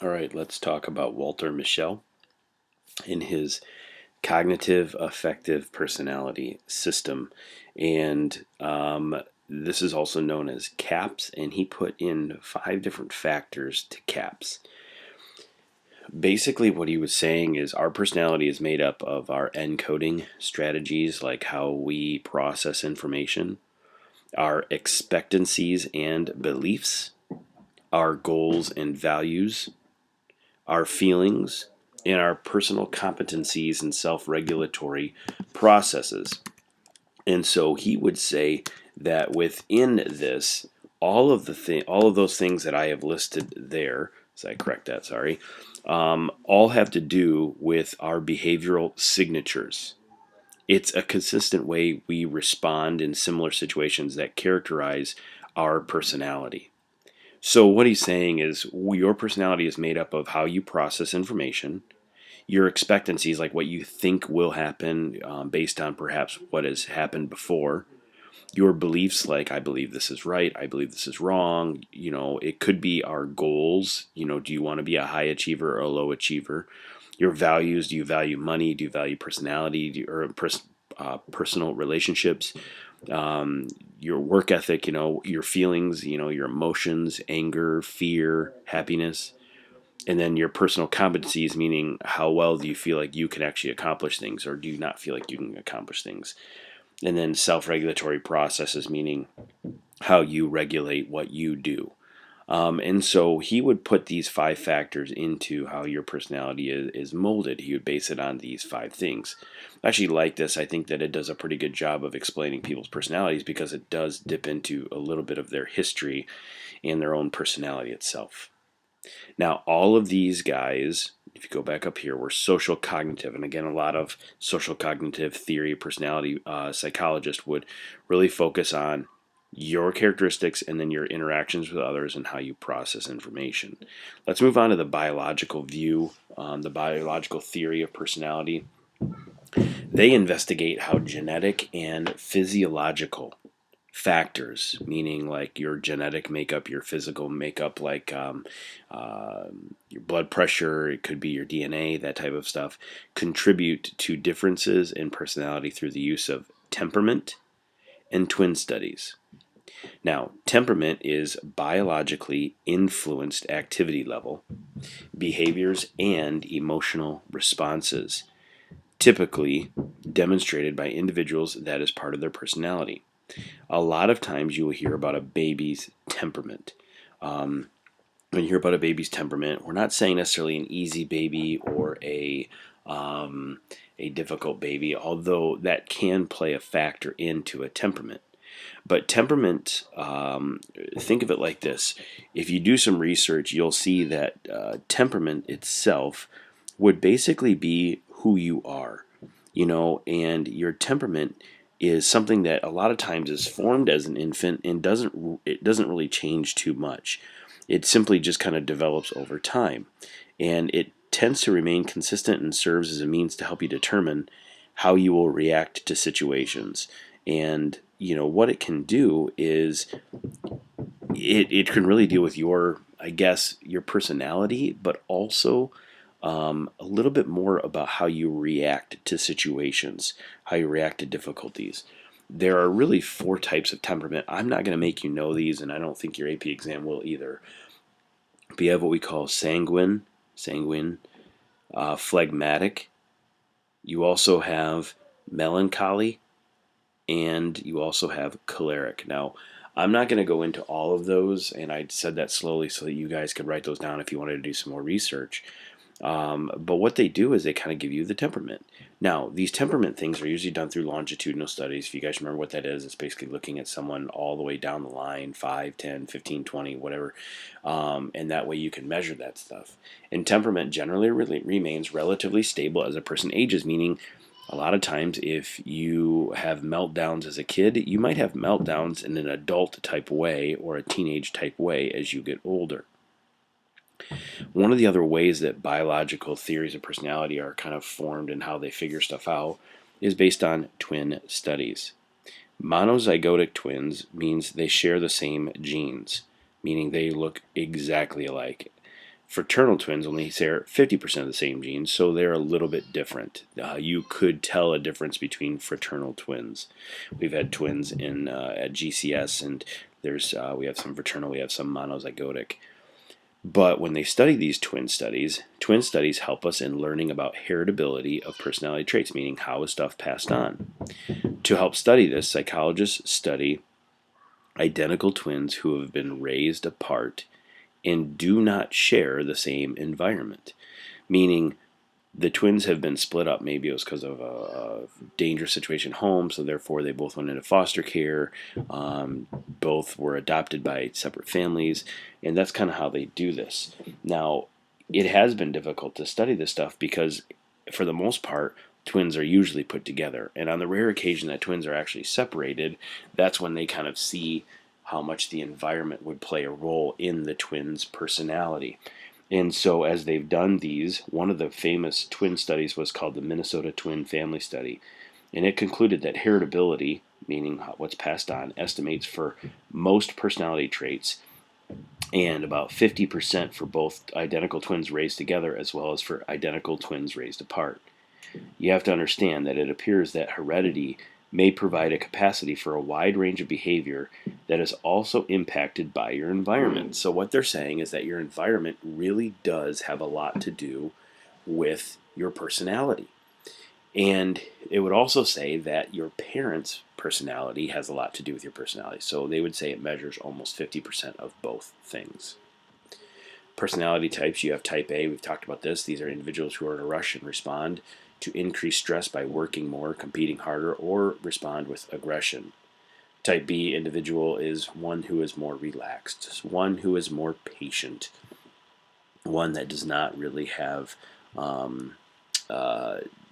All right, let's talk about Walter Mischel in his cognitive affective personality system. And this is also known as CAPS, and he put in 5 different factors to CAPS. Basically, what he was saying is our personality is made up of our encoding strategies, like how we process information, our expectancies and beliefs, our goals and values, our feelings, and our personal competencies and self-regulatory processes. And so he would say that within this, all of those things that I have listed there, so I correct that, sorry, all have to do with our behavioral signatures. It's a consistent way we respond in similar situations that characterize our personality. So what he's saying is your personality is made up of how you process information, your expectancies, like what you think will happen based on perhaps what has happened before, your beliefs, like I believe this is right, I believe this is wrong. It could be our goals. Do you want to be a high achiever or a low achiever? Your values, do you value money? Do you value personality? Personal relationships? Your work ethic, your feelings, your emotions, anger, fear, happiness. And then your personal competencies, meaning how well do you feel like you can actually accomplish things, or do you not feel like you can accomplish things? And then self-regulatory processes, meaning how you regulate what you do. And so he would put these 5 factors into how your personality is molded. He would base it on these 5 things. I actually like this. I think that it does a pretty good job of explaining people's personalities because it does dip into a little bit of their history and their own personality itself. Now, all of these guys, if you go back up here, were social cognitive. And again, a lot of social cognitive theory, personality psychologists would really focus on your characteristics and then your interactions with others and how you process information. Let's move on to the biological view, the biological theory of personality. They investigate how genetic and physiological factors, meaning like your genetic makeup, your physical makeup, like your blood pressure, it could be your DNA, that type of stuff, contribute to differences in personality through the use of temperament and twin studies. Now, temperament is biologically influenced activity level, behaviors, and emotional responses, typically demonstrated by individuals that is part of their personality. A lot of times you will hear about a baby's temperament. When you hear about a baby's temperament, we're not saying necessarily an easy baby or a difficult baby, although that can play a factor into a temperament. But temperament, think of it like this. If you do some research, you'll see that temperament itself would basically be who you are, and your temperament is something that a lot of times is formed as an infant and it doesn't really change too much. It simply just kind of develops over time, and it tends to remain consistent and serves as a means to help you determine how you will react to situations. And what it can do is it can really deal with your, I guess, your personality, but also a little bit more about how you react to situations, how you react to difficulties. There are really 4 types of temperament. I'm not going to make you know these, and I don't think your AP exam will either. But you have what we call sanguine, phlegmatic. You also have melancholy, and you also have choleric. Now, I'm not going to go into all of those, and I said that slowly so that you guys could write those down if you wanted to do some more research. But what they do is they kind of give you the temperament. Now, these temperament things are usually done through longitudinal studies. If you guys remember what that is, it's basically looking at someone all the way down the line, 5, 10, 15, 20, whatever. And that way you can measure that stuff. And temperament generally remains relatively stable as a person ages, meaning a lot of times if you have meltdowns as a kid, you might have meltdowns in an adult type way or a teenage type way as you get older. One of the other ways that biological theories of personality are kind of formed and how they figure stuff out is based on twin studies. Monozygotic twins means they share the same genes, meaning they look exactly alike. Fraternal twins only share 50% of the same genes, so they're a little bit different. You could tell a difference between fraternal twins. We've had twins in at GCS, and we have some fraternal, we have some monozygotic. But when they study these twin studies help us in learning about heritability of personality traits, meaning how is stuff passed on. To help study this, psychologists study identical twins who have been raised apart and do not share the same environment, meaning the twins have been split up. Maybe it was because of a dangerous situation at home, so therefore they both went into foster care. Both were adopted by separate families, and that's kind of how they do this. Now, it has been difficult to study this stuff because, for the most part, twins are usually put together. And on the rare occasion that twins are actually separated, that's when they kind of see how much the environment would play a role in the twins' personality. And so, as they've done these, one of the famous twin studies was called the Minnesota Twin Family Study. And it concluded that heritability, meaning what's passed on, estimates for most personality traits and about 50% for both identical twins raised together as well as for identical twins raised apart. You have to understand that it appears that heredity may provide a capacity for a wide range of behavior that is also impacted by your environment. So what they're saying is that your environment really does have a lot to do with your personality. And it would also say that your parents' personality has a lot to do with your personality. So they would say it measures almost 50% of both things. Personality types, you have type A, we've talked about this. These are individuals who are in a rush and respond to increased stress by working more, competing harder, or respond with aggression. Type B individual is one who is more relaxed, one who is more patient, one that does not really have,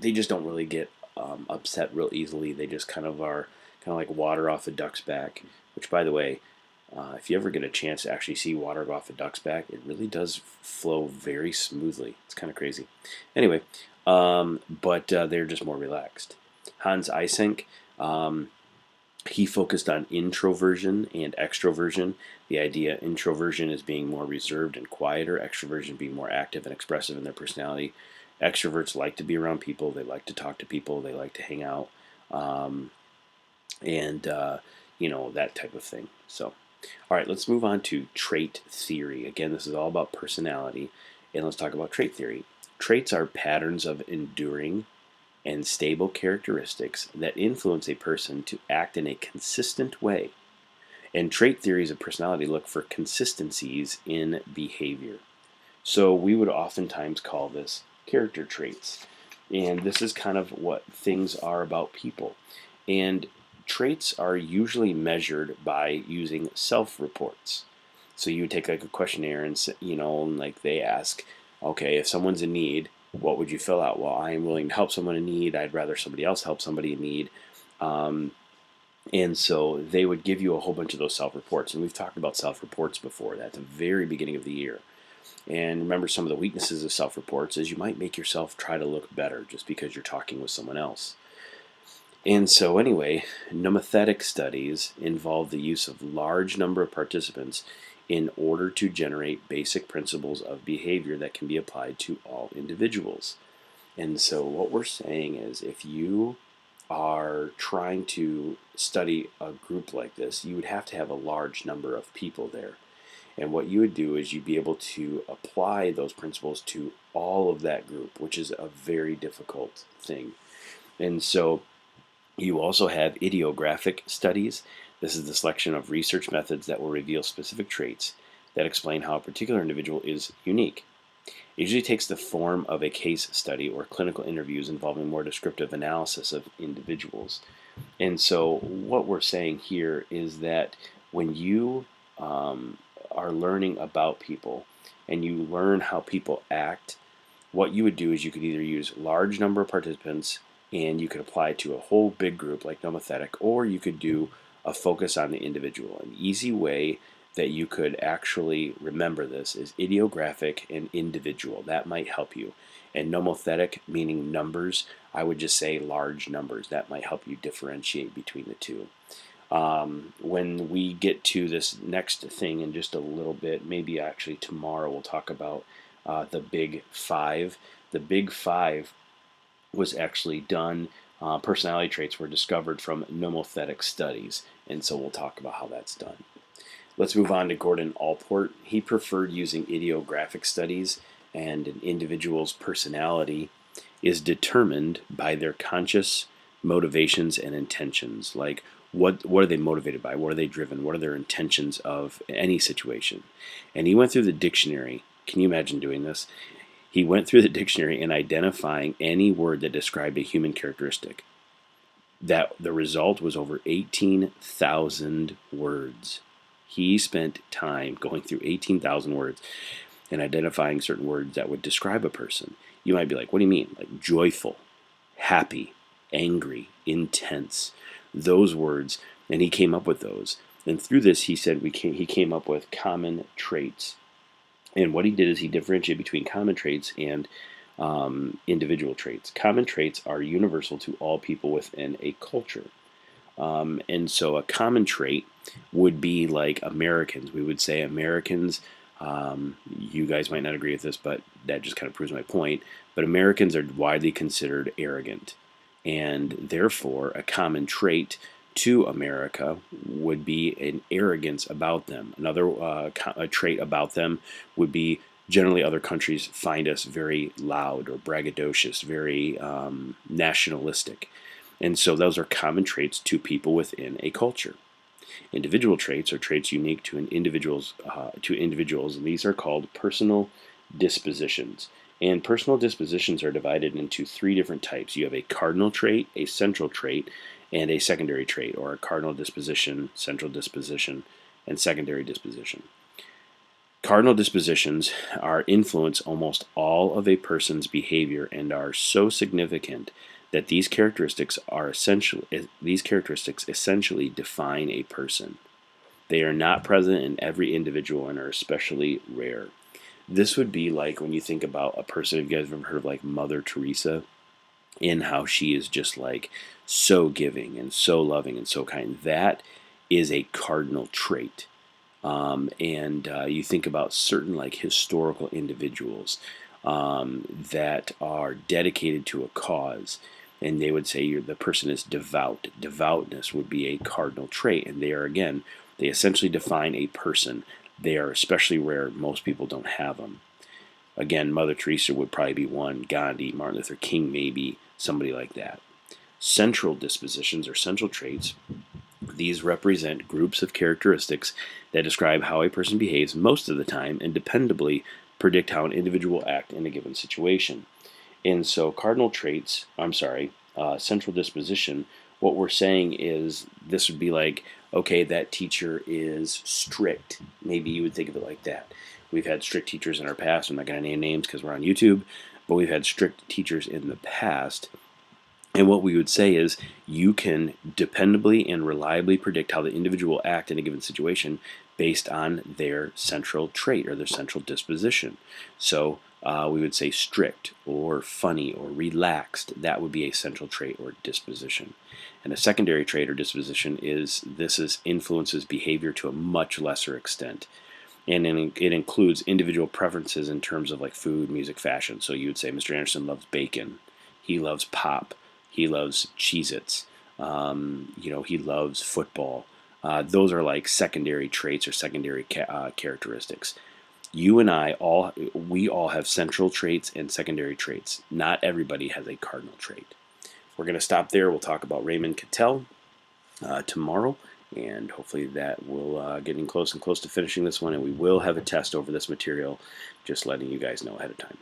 they just don't really get upset real easily. They just kind of are kind of like water off a duck's back, which, by the way, if you ever get a chance to actually see water off a duck's back, it really does flow very smoothly. It's kind of crazy. Anyway, but they're just more relaxed. Hans Eysenck, he focused on introversion and extroversion. The idea introversion is being more reserved and quieter, extroversion being more active and expressive in their personality. Extroverts like to be around people, they like to talk to people, they like to hang out, and that type of thing. So, all right, let's move on to trait theory. Again, this is all about personality, and let's talk about trait theory. Traits are patterns of enduring and stable characteristics that influence a person to act in a consistent way. And trait theories of personality look for consistencies in behavior. So we would oftentimes call this character traits. And this is kind of what things are about people. And traits are usually measured by using self-reports. So you would take like a questionnaire and like they ask, okay, if someone's in need, what would you fill out? Well, I am willing to help someone in need. I'd rather somebody else help somebody in need. And so they would give you a whole bunch of those self-reports. And we've talked about self-reports before. That's the very beginning of the year. And remember, some of the weaknesses of self-reports is you might make yourself try to look better just because you're talking with someone else. And so anyway, nomothetic studies involve the use of large number of participants in order to generate basic principles of behavior that can be applied to all individuals. And so what we're saying is, if you are trying to study a group like this, you would have to have a large number of people there. And what you would do is you'd be able to apply those principles to all of that group, which is a very difficult thing. And so you also have idiographic studies. This is the selection of research methods that will reveal specific traits that explain how a particular individual is unique. It usually takes the form of a case study or clinical interviews involving more descriptive analysis of individuals. And so what we're saying here is that when you are learning about people and you learn how people act, what you would do is you could either use large number of participants and you could apply it to a whole big group like nomothetic, or you could do a focus on the individual. An easy way that you could actually remember this is idiographic and individual. That might help you. And nomothetic, meaning numbers, I would just say large numbers. That might help you differentiate between the two. When we get to this next thing in just a little bit, maybe actually tomorrow, we'll talk about the Big Five. The Big Five was actually done. Personality traits were discovered from nomothetic studies, and so we'll talk about how that's done. Let's move on to Gordon Allport. He preferred using ideographic studies, and an individual's personality is determined by their conscious motivations and intentions. Like, what are they motivated by? What are they driven? What are their intentions of any situation? And he went through the dictionary. Can you imagine doing this? He went through the dictionary and identifying any word that described a human characteristic. That the result was over 18,000 words. He spent time going through 18,000 words and identifying certain words that would describe a person. You might be like, what do you mean? Like joyful, happy, angry, intense. Those words, and he came up with those. And through this, he said he came up with common traits. And what he did is he differentiated between common traits and individual traits. Common traits are universal to all people within a culture. And so a common trait would be like Americans. We would say Americans, you guys might not agree with this, but that just kind of proves my point. But Americans are widely considered arrogant. And therefore, a common trait to America would be an arrogance about them. Another a trait about them would be generally other countries find us very loud or braggadocious, very nationalistic. And so those are common traits to people within a culture. Individual traits are traits unique to individuals, and these are called personal dispositions. And personal dispositions are divided into three different types. You have a cardinal trait, a central trait, and a secondary trait, or a cardinal disposition, central disposition, and secondary disposition. Cardinal dispositions influence almost all of a person's behavior and are so significant that these characteristics essentially define a person. They are not present in every individual and are especially rare. This would be like when you think about a person, if you guys have ever heard of like Mother Teresa, and how she is just like so giving and so loving and so kind. That is a cardinal trait. And you think about certain like historical individuals that are dedicated to a cause, and they would say the person is devout. Devoutness would be a cardinal trait, and they essentially define a person. They are especially rare. Most people don't have them. Again, Mother Teresa would probably be one. Gandhi, Martin Luther King, maybe somebody like that. Central dispositions or central traits. These represent groups of characteristics that describe how a person behaves most of the time and dependably predict how an individual will act in a given situation. And so central disposition, what we're saying is this would be like, okay, that teacher is strict. Maybe you would think of it like that. We've had strict teachers in our past. I'm not going to name names because we're on YouTube, but we've had strict teachers in the past. And what we would say is you can dependably and reliably predict how the individual will act in a given situation based on their central trait or their central disposition. So we would say strict or funny or relaxed. That would be a central trait or disposition. And a secondary trait or disposition influences behavior to a much lesser extent. And it includes individual preferences in terms of like food, music, fashion. So you would say Mr. Anderson loves bacon. He loves pop. He loves Cheez-Its. He loves football. Those are like secondary traits or secondary characteristics. You and I we all have central traits and secondary traits. Not everybody has a cardinal trait. We're going to stop there. We'll talk about Raymond Cattell tomorrow, and hopefully that will getting close to finishing this one, and we will have a test over this material, just letting you guys know ahead of time.